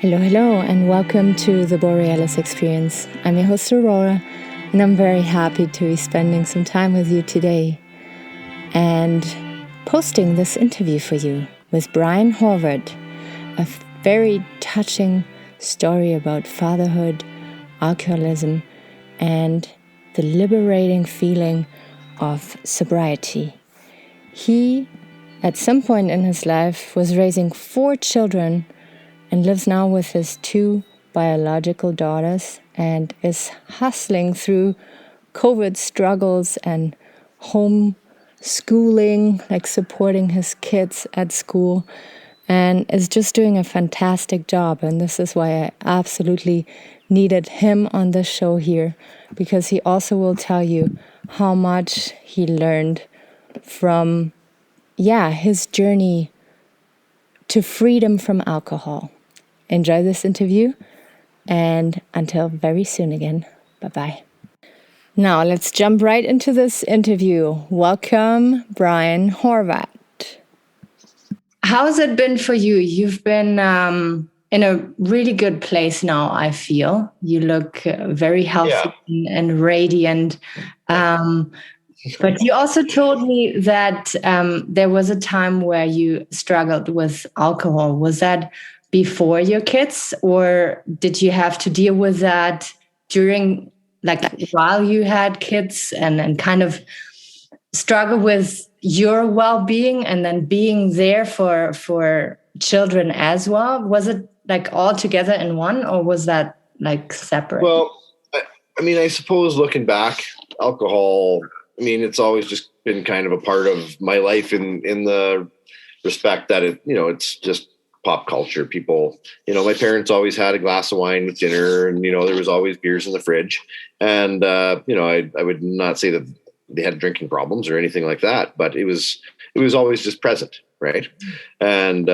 Hello, hello, and welcome to the Borealis Experience. I'm your host, Aurora, and I'm very happy to be spending some time with you today and posting this interview for you with Bryan Horvat, a very touching story about fatherhood, alcoholism, and the liberating feeling of sobriety. He, at some point in his life, was raising 4 children and lives now with his 2 biological daughters and is hustling through COVID struggles and home schooling, like supporting his kids at school, and is just doing a fantastic job. And this is why I absolutely needed him on the show here, because he also will tell you how much he learned from, his journey to freedom from alcohol. Enjoy this interview, and until very soon again, bye-bye. Now let's jump right into this interview. Welcome, Bryan Horvat. How has it been for you? You've been in a really good place now, I feel. You look very healthy and radiant. But you also told me that there was a time where you struggled with alcohol. Was that before your kids, or did you have to deal with that during, like, while you had kids and kind of struggle with your well-being and then being there for children as well? Was it like all together in one, or was that like separate? Well, I suppose looking back, alcohol, it's always just been kind of a part of my life in the respect that it's just pop culture. People, my parents always had a glass of wine with dinner, and, there was always beers in the fridge. And, I would not say that they had drinking problems or anything like that, but it was always just present. Right. And,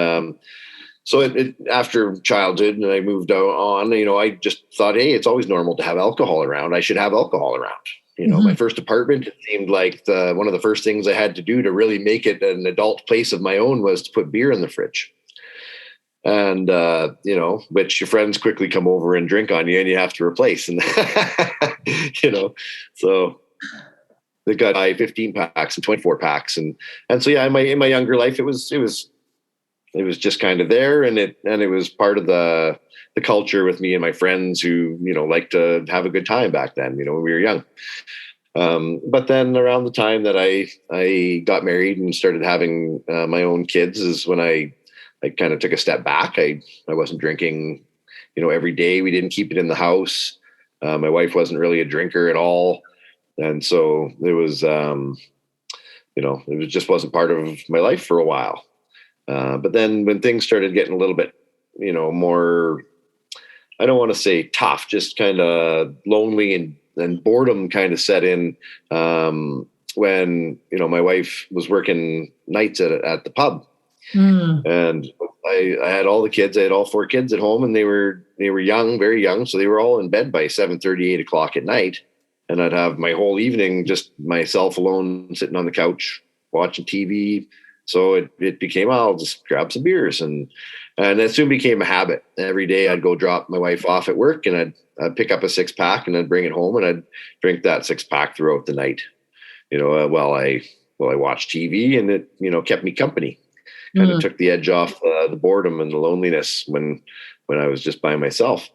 so it after childhood and I moved on, I just thought, hey, it's always normal to have alcohol around. I should have alcohol around. My first apartment, it seemed like one of the first things I had to do to really make it an adult place of my own was to put beer in the fridge. And, which your friends quickly come over and drink on you and you have to replace. And, so they got 15 packs and 24 packs. And so, in my younger life, it was just kind of there. And it was part of the culture with me and my friends who, liked to have a good time back then, when we were young. But then around the time that I got married and started having my own kids is when I kind of took a step back. I wasn't drinking, every day. We didn't keep it in the house. My wife wasn't really a drinker at all. And so it was, it just wasn't part of my life for a while. But then when things started getting a little bit, more, I don't want to say tough, just kind of lonely and boredom kind of set in when, my wife was working nights at the pub. And I had all the kids. I had all 4 kids at home, and they were young, very young. So they were all in bed by 7:30, 8 o'clock at night. And I'd have my whole evening just myself alone sitting on the couch watching TV. So it became, I'll just grab some beers. And it soon became a habit. Every day I'd go drop my wife off at work, and I'd pick up a 6-pack and I'd bring it home, and I'd drink that 6-pack throughout the night, while I watched TV, and it, kept me company. Kind of took the edge off the boredom and the loneliness when I was just by myself.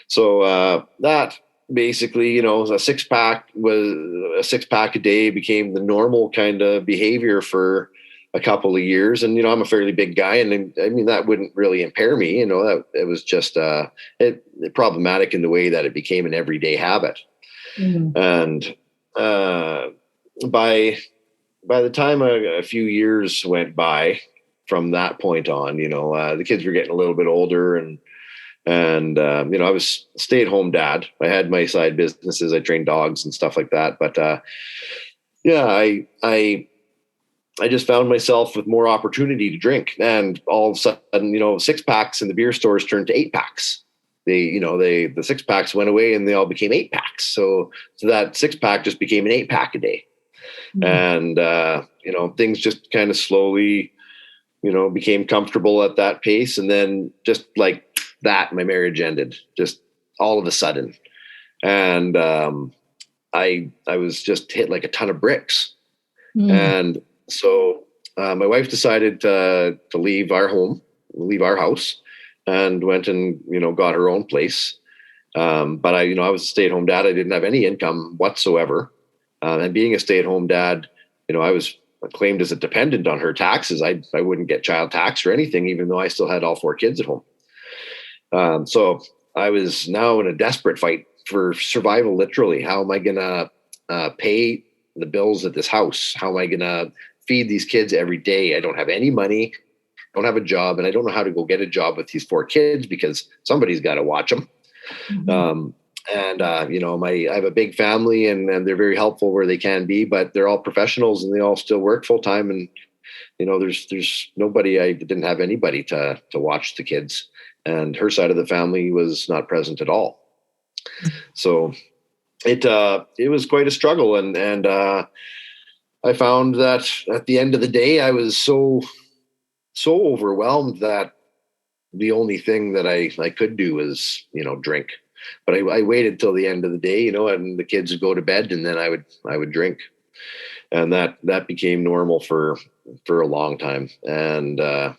So that basically, a 6-pack was a 6-pack a day became the normal kind of behavior for a couple of years. And, I'm a fairly big guy, and that wouldn't really impair me. That it was just problematic in the way that it became an everyday habit. And by the time a few years went by from that point on, the kids were getting a little bit older, and I was stay-at-home dad. I had my side businesses. I trained dogs and stuff like that. But I just found myself with more opportunity to drink, and all of a sudden, 6-packs in the beer stores turned to 8-packs. The 6-packs went away and they all became 8-packs. So that 6-pack just became an 8-pack a day. And, things just kind of slowly, became comfortable at that pace. And then just like my marriage ended just all of a sudden. And I was just hit like a ton of bricks. And so my wife decided to leave our home, leave our house, and went and, got her own place. But I was a stay-at-home dad. I didn't have any income whatsoever. And being a stay-at-home dad, I was claimed as a dependent on her taxes. I wouldn't get child tax or anything, even though I still had all 4 kids at home. So I was now in a desperate fight for survival, literally. How am I going to pay the bills at this house? How am I going to feed these kids every day? I don't have any money, don't have a job, and I don't know how to go get a job with these 4 kids because somebody's got to watch them. I have a big family and they're very helpful where they can be, but they're all professionals and they all still work full time. And, there's nobody, I didn't have anybody to watch the kids, and her side of the family was not present at all. So it was quite a struggle. And I found that at the end of the day, I was so overwhelmed that the only thing that I could do was, drink. But I waited till the end of the day, and the kids would go to bed, and then I would drink. And that became normal for a long time. And then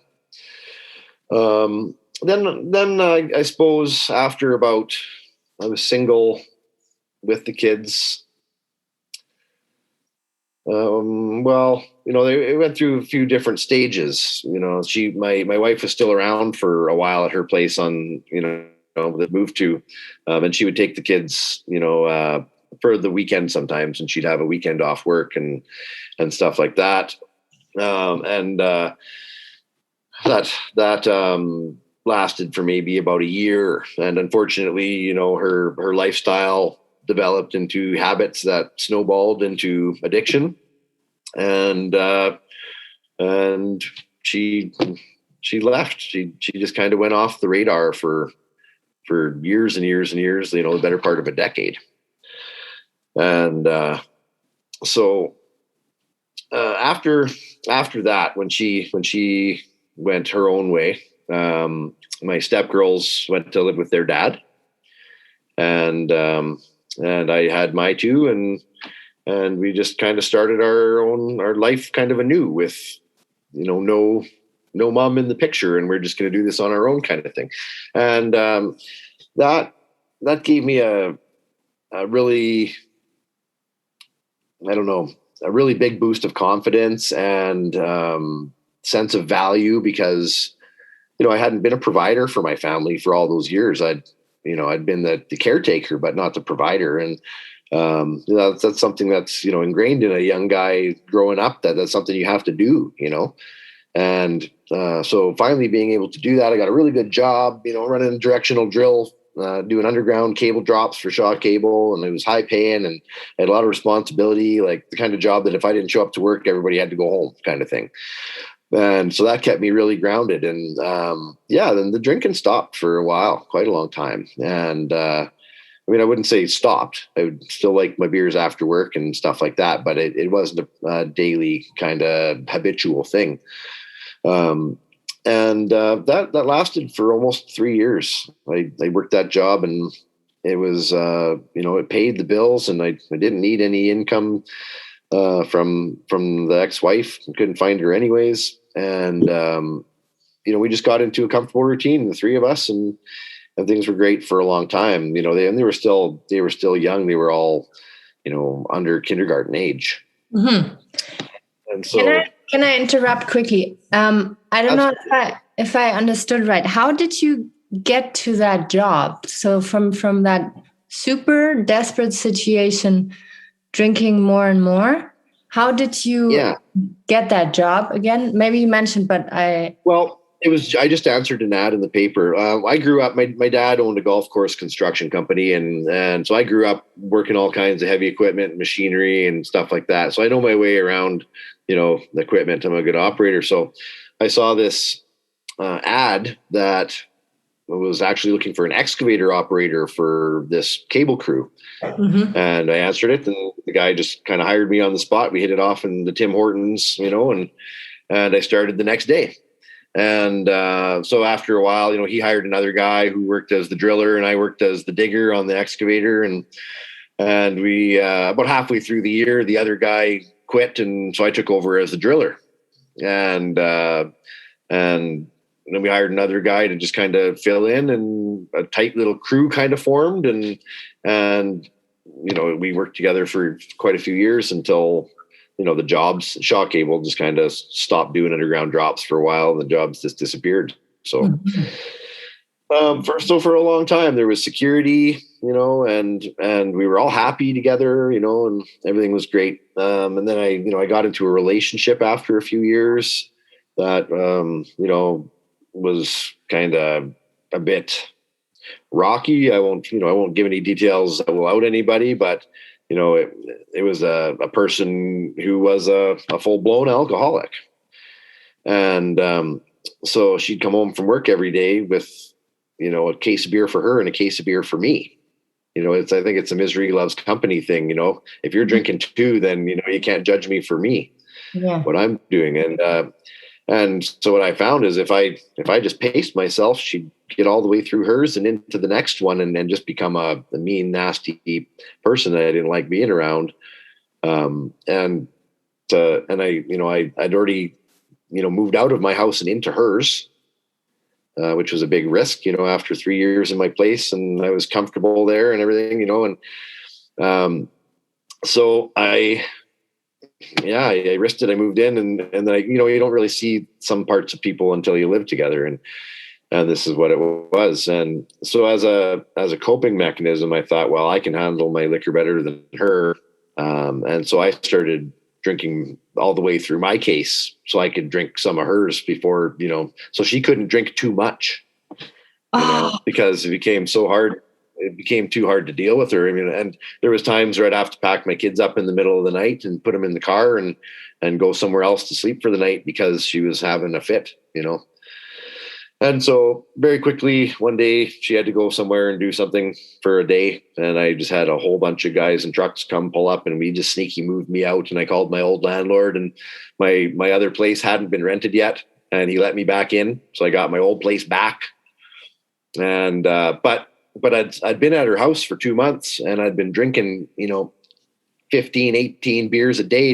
I suppose after I was single with the kids. They went through a few different stages. My wife was still around for a while at her place that moved to, and she would take the kids, for the weekend sometimes, and she'd have a weekend off work and stuff like that. That lasted for maybe about a year. And unfortunately, her lifestyle developed into habits that snowballed into addiction. And she left. She just kind of went off the radar for years and years and years, the better part of a decade. And so after that, when she went her own way, my stepgirls went to live with their dad, and I had my 2, and we just kind of started our life kind of anew with, no mom in the picture, and we're just going to do this on our own kind of thing. And that gave me a really, a really big boost of confidence and sense of value, because, I hadn't been a provider for my family for all those years. I'd been the caretaker, but not the provider. And that's something that's, ingrained in a young guy growing up, that's something you have to do, And so finally being able to do that, I got a really good job, running a directional drill, doing underground cable drops for Shaw Cable, and it was high paying and had a lot of responsibility, like the kind of job that if I didn't show up to work, everybody had to go home kind of thing. And so that kept me really grounded. And then the drinking stopped for a while, quite a long time. And I wouldn't say it stopped. I would still like my beers after work and stuff like that, but it wasn't a daily kind of habitual thing. That lasted for almost 3 years. I worked that job, and it was, it paid the bills, and I didn't need any income from the ex-wife. I couldn't find her anyways. And, we just got into a comfortable routine, the 3 of us, and things were great for a long time. They were still young. They were all, under kindergarten age. Mm-hmm. And so, can I interrupt quickly? I don't know if I understood right. How did you get to that job? So from that super desperate situation, drinking more and more, how did you get that job again? Maybe you mentioned, but I just answered an ad in the paper. I grew up, my dad owned a golf course construction company. And so I grew up working all kinds of heavy equipment and machinery and stuff like that. So I know my way around, the equipment. I'm a good operator. So I saw this ad that was actually looking for an excavator operator for this cable crew. Mm-hmm. And I answered it, and the guy just kind of hired me on the spot. We hit it off in the Tim Hortons, and I started the next day. And so after a while, he hired another guy who worked as the driller, and I worked as the digger on the excavator. And we about halfway through the year, the other guy quit, and so I took over as the driller. And then we hired another guy to just kind of fill in, and a tight little crew kind of formed. And we worked together for quite a few years until the jobs, Shaw Cable just kind of stopped doing underground drops for a while, and the jobs just disappeared. So, for a long time there was security, and we were all happy together, and everything was great. And then I got into a relationship after a few years that, was kind of a bit rocky. I won't give any details that will out anybody, but it was a person who was a full-blown alcoholic. And so she'd come home from work every day with, a case of beer for her and a case of beer for me. I think it's a misery loves company thing. If you're drinking too, then, you can't judge me for what I'm doing. And so what I found is if I just paced myself, she'd get all the way through hers and into the next one, and then just become a mean, nasty person that I didn't like being around. And I'd already, moved out of my house and into hers, which was a big risk, after 3 years in my place, and I was comfortable there and everything, and so I risked it. I moved in, and then you don't really see some parts of people until you live together, and this is what it was. And so as a coping mechanism, I thought, well, I can handle my liquor better than her, and so I started drinking all the way through my case, so I could drink some of hers before, so she couldn't drink too much, because it became so hard. It became too hard to deal with her. And there was times where I'd have to pack my kids up in the middle of the night and put them in the car and go somewhere else to sleep for the night because she was having a fit, And so very quickly, one day she had to go somewhere and do something for a day. And I just had a whole bunch of guys and trucks come pull up, and we just sneaky moved me out. And I called my old landlord, and my other place hadn't been rented yet, and he let me back in. So I got my old place back. And, but I'd been at her house for 2 months, and I'd been drinking, 15, 18 beers a day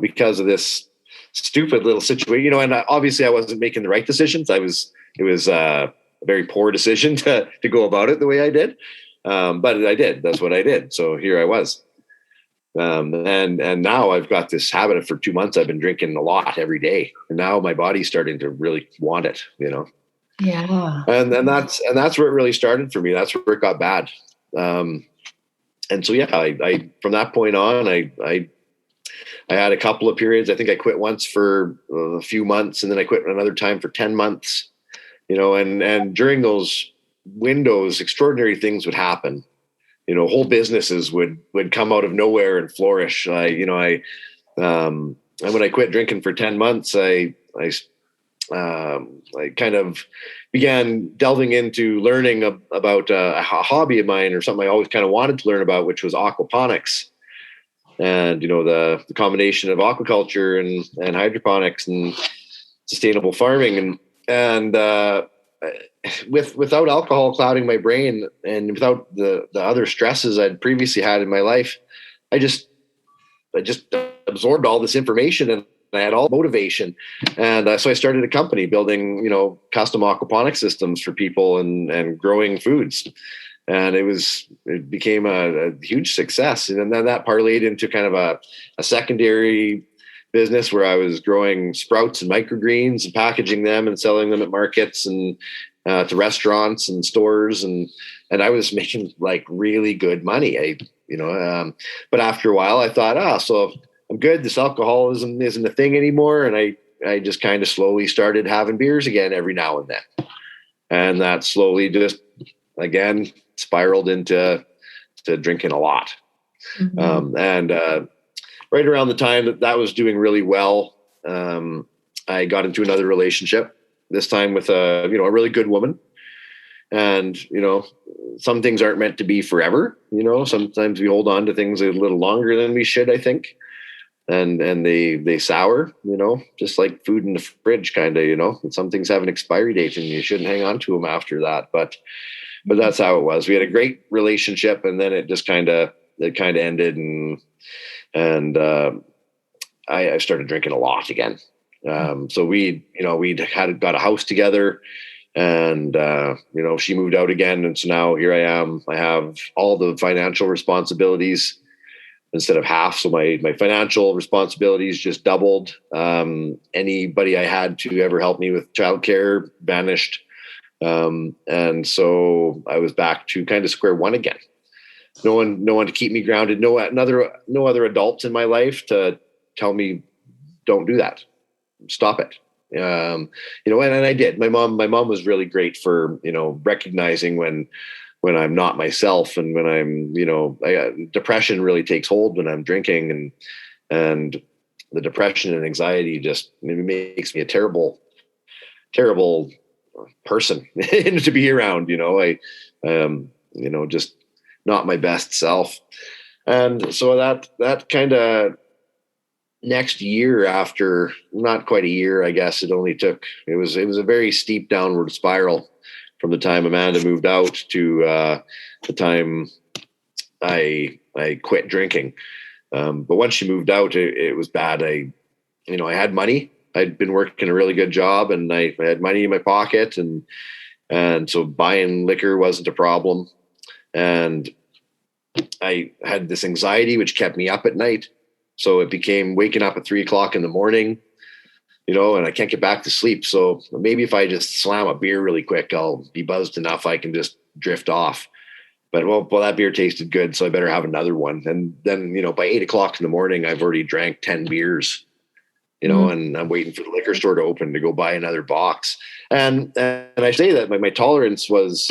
because of this stupid little situation, and obviously I wasn't making the right decisions. It was a very poor decision to go about it the way I did. But I did, that's what I did. So here I was. And now I've got this habit of, for 2 months, I've been drinking a lot every day. And now my body's starting to really want it, Yeah. And that's where it really started for me. That's where it got bad. And so, I from that point on, I had a couple of periods. I think I quit once for a few months, and then I quit another time for 10 months, and during those windows, extraordinary things would happen. Whole businesses would come out of nowhere and flourish. And when I quit drinking for 10 months, I kind of began delving into learning about a hobby of mine, or something I always kind of wanted to learn about, which was aquaponics. And, the combination of aquaculture and hydroponics and sustainable farming, and without alcohol clouding my brain, and without the other stresses I'd previously had in my life, I just absorbed all this information, and I had all motivation. And so I started a company building, custom aquaponic systems for people and growing foods. And it became a huge success. And then that parlayed into kind of a secondary business where I was growing sprouts and microgreens and packaging them and selling them at markets and to restaurants and stores. And I was making like really good money. But after a while I thought, so I'm good. This alcoholism isn't a thing anymore. And I just kind of slowly started having beers again every now and then. And that slowly just, again, spiraled into drinking a lot. Mm-hmm. And right around the time that was doing really well, I got into another relationship, this time with a really good woman. And, some things aren't meant to be forever. Sometimes we hold on to things a little longer than we should, I think. and they sour, just like food in the fridge, kind of, and some things have an expiry date and you shouldn't hang on to them after that. But that's how it was. We had a great relationship, and then it just kind of ended, and I started drinking a lot again. So we'd got a house together, and she moved out again, and so now here I am. I have all the financial responsibilities instead of half. So my financial responsibilities just doubled. Anybody I had to ever help me with childcare vanished. And so I was back to kind of square one again. No one to keep me grounded. No other adults in my life to tell me, don't do that. Stop it. And I did. My mom was really great for, recognizing when I'm not myself, and when I'm, depression really takes hold when I'm drinking, and the depression and anxiety just makes me a terrible, terrible person to be around. Just not my best self. And so that kind of next year, after not quite a year, I guess it was a very steep downward spiral from the time Amanda moved out to the time I quit drinking. But once she moved out, it was bad. I had money. I'd been working a really good job, and I had money in my pocket, and so buying liquor wasn't a problem. And I had this anxiety which kept me up at night. So it became waking up at 3:00 in the morning, and I can't get back to sleep. So maybe if I just slam a beer really quick, I'll be buzzed enough I can just drift off. But well, that beer tasted good, so I better have another one. And then, by 8:00 in the morning, I've already drank 10 beers, and I'm waiting for the liquor store to open to go buy another box. And I say that my tolerance was,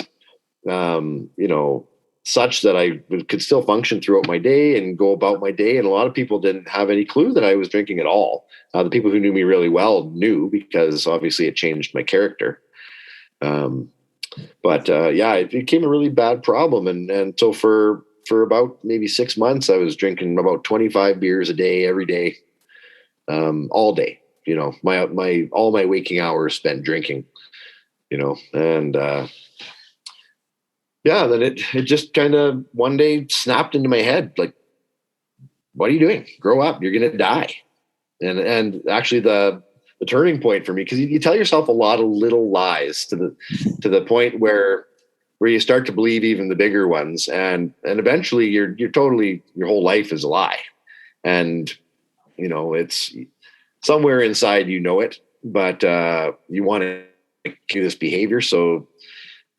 such that I could still function throughout my day and go about my day. And a lot of people didn't have any clue that I was drinking at all. The people who knew me really well knew, because obviously it changed my character. But it became a really bad problem. And so for about maybe 6 months, I was drinking about 25 beers a day, every day, all day. All my waking hours spent drinking, and then it just kind of one day snapped into my head, like, what are you doing? Grow up. You're going to die. And actually the turning point for me, because you tell yourself a lot of little lies to the point where you start to believe even the bigger ones. And eventually you're totally, your whole life is a lie. And, it's somewhere inside, it, but you want to do this behavior. So,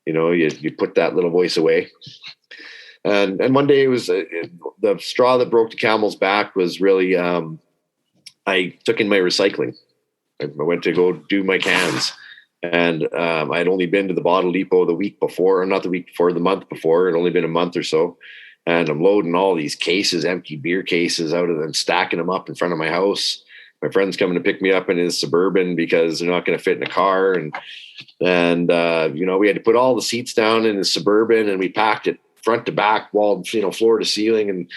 you put that little voice away. And one day it was the straw that broke the camel's back was really, I took in my recycling. I went to go do my cans, and I'd only been to the bottle depot the month before. It'd only been a month or so. And I'm loading all these cases, empty beer cases, out of them, stacking them up in front of my house. My friend's coming to pick me up in his Suburban because they're not going to fit in a car. And we had to put all the seats down in the Suburban, and we packed it front to back, wall, floor to ceiling. And,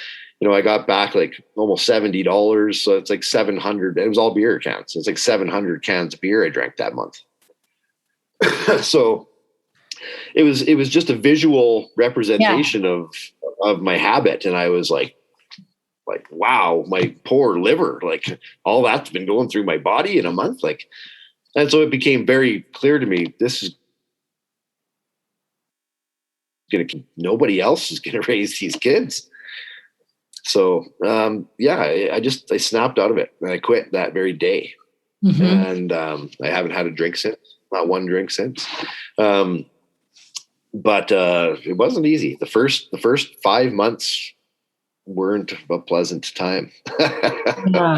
I got back like almost $70. So it's like 700. It was all beer cans. So it's like 700 cans of beer I drank that month. So it was just a visual representation of my habit. And I was like, wow, my poor liver, like all that's been going through my body in a month. And so it became very clear to me, this is nobody else is going to raise these kids. So, I snapped out of it, and I quit that very day. Mm-hmm. And I haven't had a drink since, not one drink since. But it wasn't easy. The first 5 months weren't a pleasant time. Yeah.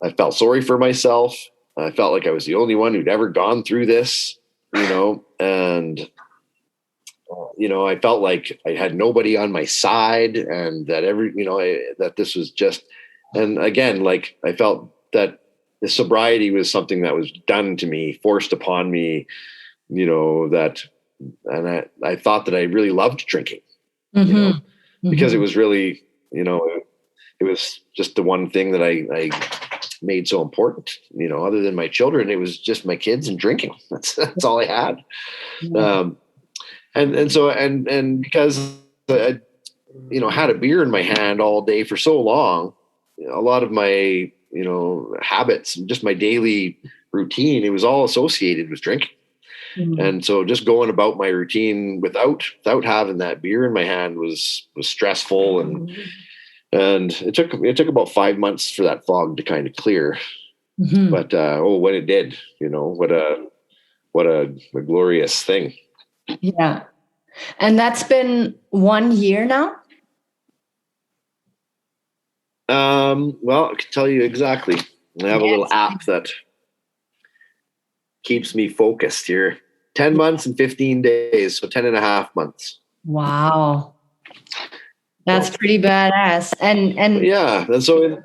I felt sorry for myself. I felt like I was the only one who'd ever gone through this, and I felt like I had nobody on my side, and that that this was just, and again, like I felt that the sobriety was something that was done to me, forced upon me, and I thought that I really loved drinking, mm-hmm. Because it was really it was just the one thing that I made so important, other than my children. It was just my kids and drinking. That's all I had. Yeah. And because I, had a beer in my hand all day for so long, a lot of my, habits, just my daily routine, it was all associated with drinking. Mm. And so just going about my routine without having that beer in my hand was stressful. And it took about 5 months for that fog to kind of clear. Mm-hmm. But, when it did, what a glorious thing. Yeah. And that's been 1 year now? Well, I can tell you exactly. I have a little app that keeps me focused here. 10 months and 15 days, so 10 and a half months. Wow. That's pretty badass. And yeah, and so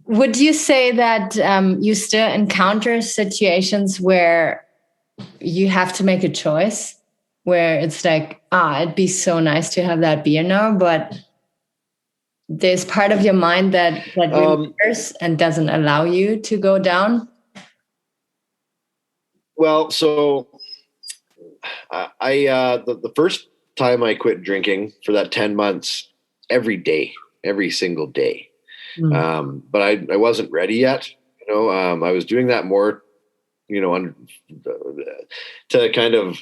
would you say that you still encounter situations where you have to make a choice, where it's like, it'd be so nice to have that beer now, but there's part of your mind that remembers and doesn't allow you to go down? Well, so the first time I quit drinking for that 10 months, every day, every single day. But I wasn't ready yet. I was doing that more, to kind of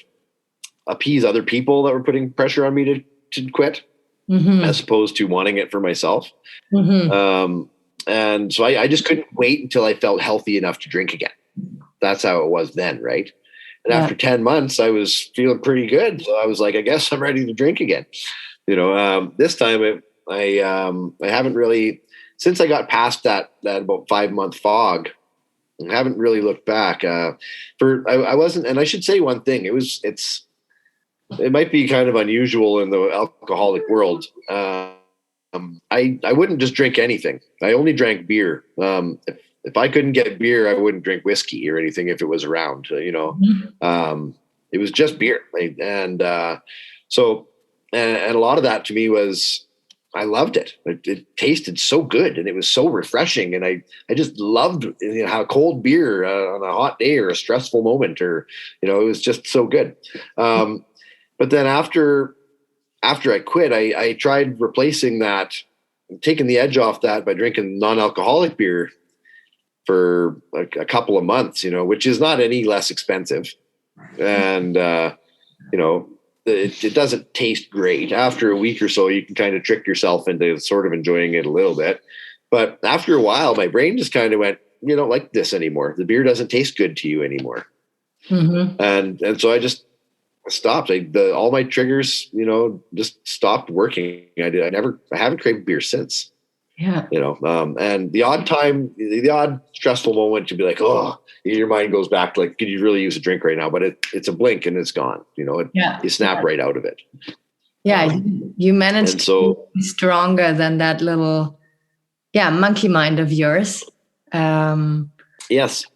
appease other people that were putting pressure on me to quit, as opposed to wanting it for myself. And so I just couldn't wait until I felt healthy enough to drink again. That's how it was then, right? And after 10 months, I was feeling pretty good. So I was like, I guess I'm ready to drink again. This time I haven't really, since I got past that about 5 month fog, I haven't really looked back. I wasn't, and I should say one thing. It might be kind of unusual in the alcoholic world. I wouldn't just drink anything. I only drank beer. If I couldn't get beer, I wouldn't drink whiskey or anything if it was around. It was just beer, and so a lot of that to me was, I loved it. It tasted so good and it was so refreshing, and I just loved how cold beer on a hot day or a stressful moment, or it was just so good. But then after I quit, I tried replacing that, taking the edge off that by drinking non-alcoholic beer for a couple of months, which is not any less expensive. And, it doesn't taste great. After a week or so, you can kind of trick yourself into sort of enjoying it a little bit. But after a while, my brain just kind of went, you don't like this anymore. The beer doesn't taste good to you anymore. And so I just stopped. All my triggers, just stopped working. I haven't craved beer since. Yeah. And the odd stressful moment to be like, oh, your mind goes back to like, could you really use a drink right now? But it's a blink and it's gone. You snap right out of it. Yeah. You managed to be stronger than that little, monkey mind of yours. Yes.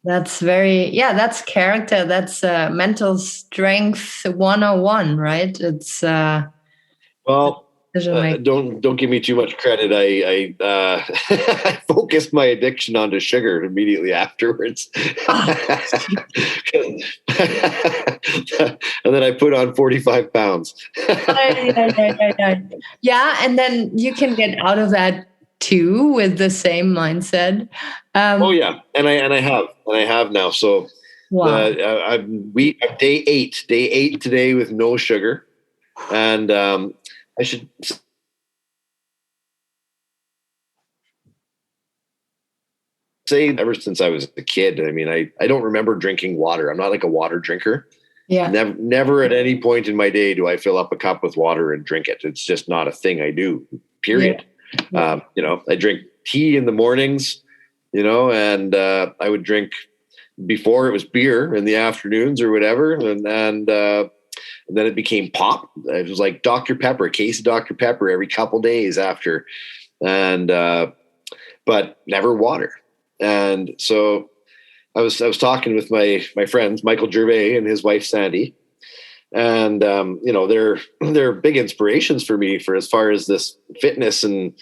That's that's character. That's mental strength 101, right? It's don't give me too much credit. I I focused my addiction onto sugar immediately afterwards. And then I put on 45 pounds. Yeah, and then you can get out of that too with the same mindset. Oh yeah, and I have now. So wow. I'm day 8 today with no sugar, and I should say ever since I was a kid, I mean, I don't remember drinking water. I'm not like a water drinker. Yeah. Never at any point in my day do I fill up a cup with water and drink it. It's just not a thing I do, period. Yeah. I drink tea in the mornings, and I would drink, before it was beer in the afternoons or whatever. And then it became pop. It was like Dr. Pepper, a case of Dr. Pepper every couple days after. And, but never water. And so I was talking with my friends, Michael Gervais and his wife, Sandy. And they're big inspirations for me for as far as this fitness and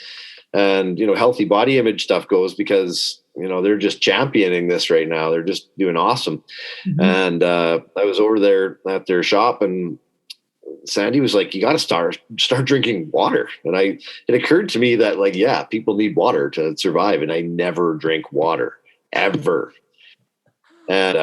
healthy body image stuff goes, because they're just championing this right now. They're just doing awesome. Mm-hmm. And I was over there at their shop, and Sandy was like, you got to start drinking water. And it occurred to me that, like, yeah, people need water to survive. And I never drink water ever. And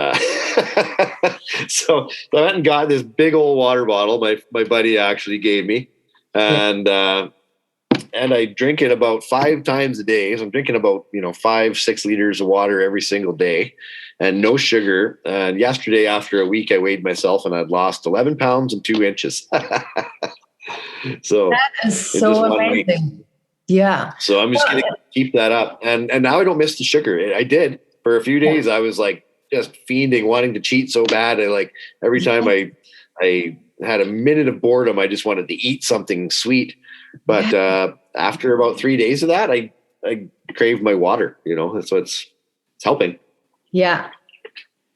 so I went and got this big old water bottle my buddy actually gave me. And I drink it about 5 times a day. So I'm drinking about 5-6 liters of water every single day, and no sugar. And yesterday, after a week, I weighed myself, and I'd lost 11 pounds and 2 inches. So that is so amazing. Yeah. So I'm just going to keep that up, and now I don't miss the sugar. I did for a few days. I was like just fiending, wanting to cheat so bad. I like every time I had a minute of boredom, I just wanted to eat something sweet. But after about 3 days of that, I craved my water. So it's helping. Yeah.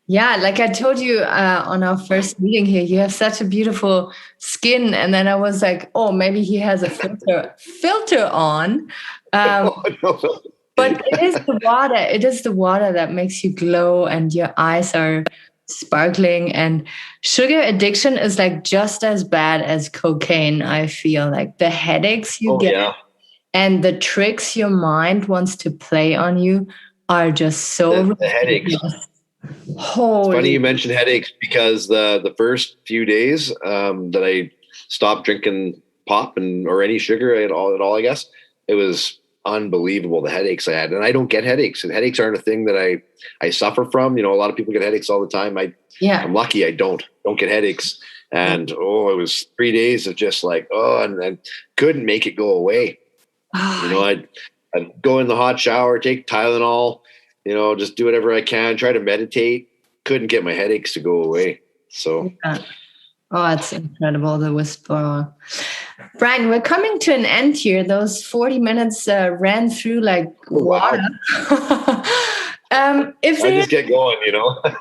Yeah. Like I told you on our first meeting here, you have such a beautiful skin. And then I was like, oh, maybe he has a filter on. But it is the water. It is the water that makes you glow, and your eyes are sparkling. And sugar addiction is like just as bad as cocaine. I feel like the headaches you get and the tricks your mind wants to play on you are just so the headaches. Holy. It's funny you mentioned headaches, because the first few days that I stopped drinking pop or any sugar at all, I guess, it was unbelievable, the headaches I had. And I don't get headaches, and headaches aren't a thing that I suffer from. A lot of people get headaches all the time. I'm lucky I don't get headaches. And it was 3 days of just like, and I couldn't make it go away. I'd go in the hot shower, take Tylenol, just do whatever I can, try to meditate. Couldn't get my headaches to go away. So it's incredible, the whisperer. Bryan, we're coming to an end here. Those 40 minutes ran through like water. I just get going,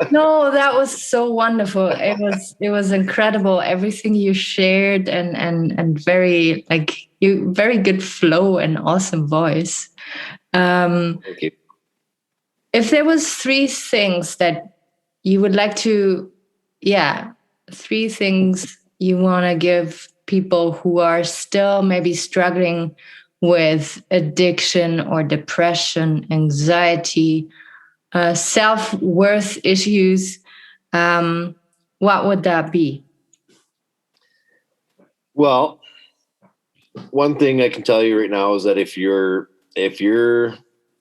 No, that was so wonderful. It was incredible. Everything you shared, and very very good flow and awesome voice. Thank you. If there was 3 things that you would like to, 3 things you want to give people who are still maybe struggling with addiction or depression, anxiety, self-worth issues, what would that be? Well, one thing I can tell you right now is that if you're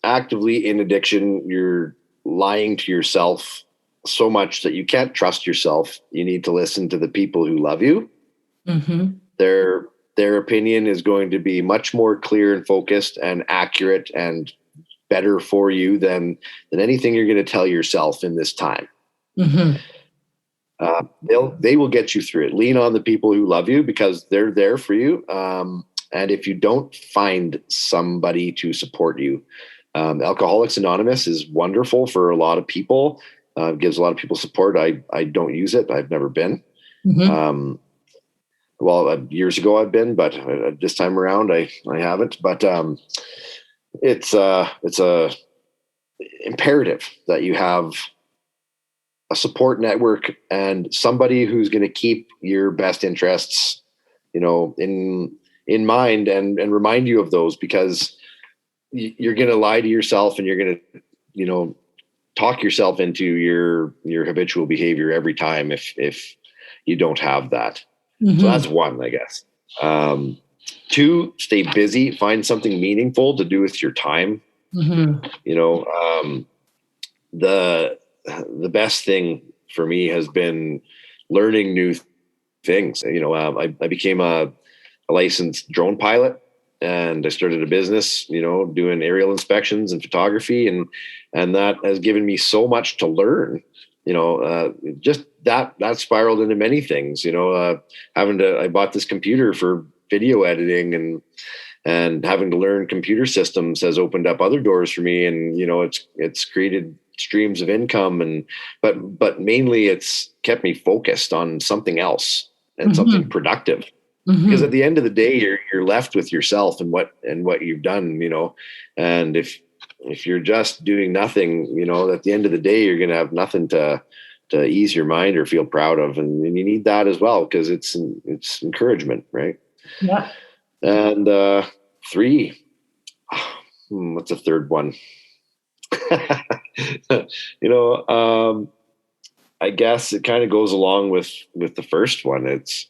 actively in addiction, you're lying to yourself so much that you can't trust yourself. You need to listen to the people who love you. Mm-hmm. Their opinion is going to be much more clear and focused and accurate and better for you than anything you're going to tell yourself in this time. Mm-hmm. They will get you through it. Lean on the people who love you, because they're there for you. And if you don't find somebody to support you, Alcoholics Anonymous is wonderful for a lot of people. Gives a lot of people support. I don't use it. I've never been. Mm-hmm. Years ago I've been, but this time around I haven't. But it's a imperative that you have a support network and somebody who's going to keep your best interests, in mind and remind you of those, because you're going to lie to yourself, and you're going to, talk yourself into your habitual behavior every time if you don't have that. Mm-hmm. So that's one, I guess. 2, stay busy, find something meaningful to do with your time. Mm-hmm. The best thing for me has been learning new things. I became a licensed drone pilot, and I started a business, doing aerial inspections and photography, and that has given me so much to learn. Just that spiraled into many things. I bought this computer for video editing, and having to learn computer systems has opened up other doors for me, and it's created streams of income, but mainly it's kept me focused on something else. and something productive. Because at the end of the day, you're left with yourself and what you've done, and if you're just doing nothing, at the end of the day, you're going to have nothing to ease your mind or feel proud of. And you need that as well, because it's encouragement, right? Yeah. And 3, what's the third one? I guess it kind of goes along with the first one. It's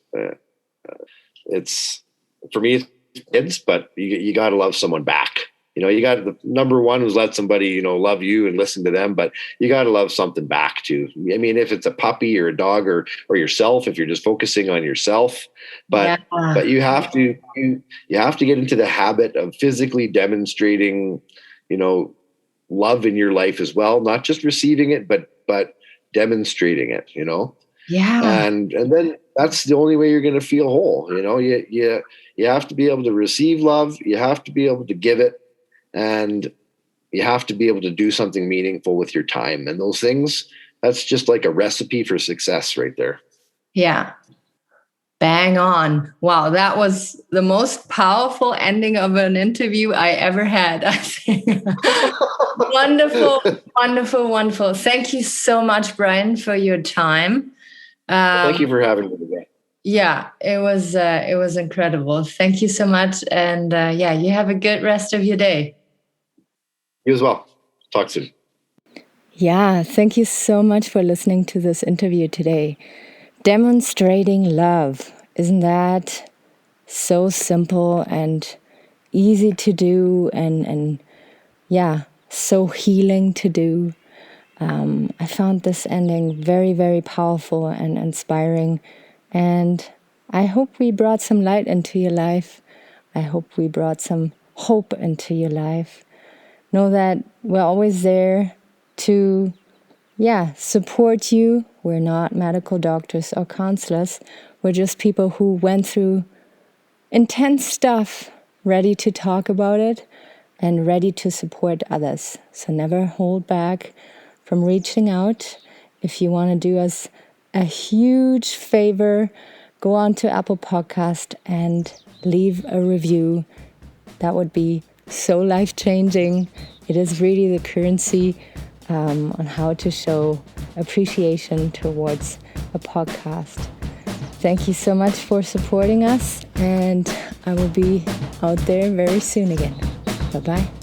for me, it's kids, but you got to love someone back. You got the number one is let somebody, love you and listen to them, but you got to love something back too. I mean, if it's a puppy or a dog or yourself, if you're just focusing on yourself, but you have to get into the habit of physically demonstrating, love in your life as well, not just receiving it, but demonstrating it, Yeah. And then that's the only way you're going to feel whole. You have to be able to receive love. You have to be able to give it, and you have to be able to do something meaningful with your time. And those things, that's just like a recipe for success right there. Yeah. Bang on. Wow. That was the most powerful ending of an interview I ever had, I think. Wonderful, wonderful, wonderful. Thank you so much, Bryan, for your time. Thank you for having me today. Yeah, it was incredible. Thank you so much. And you have a good rest of your day. You as well. Talk soon. Yeah, thank you so much for listening to this interview today. Demonstrating love. Isn't that so simple and easy to do and so healing to do? I found this ending very, very powerful and inspiring. And I hope we brought some light into your life. I hope we brought some hope into your life. Know that we're always there to, support you. We're not medical doctors or counselors. We're just people who went through intense stuff, ready to talk about it and ready to support others. So never hold back from reaching out. If you want to do us a huge favor, go on to Apple Podcast and leave a review. That would be so life-changing. It is really the currency on how to show appreciation towards a podcast. Thank you so much for supporting us, and I will be out there very soon again. Bye-bye.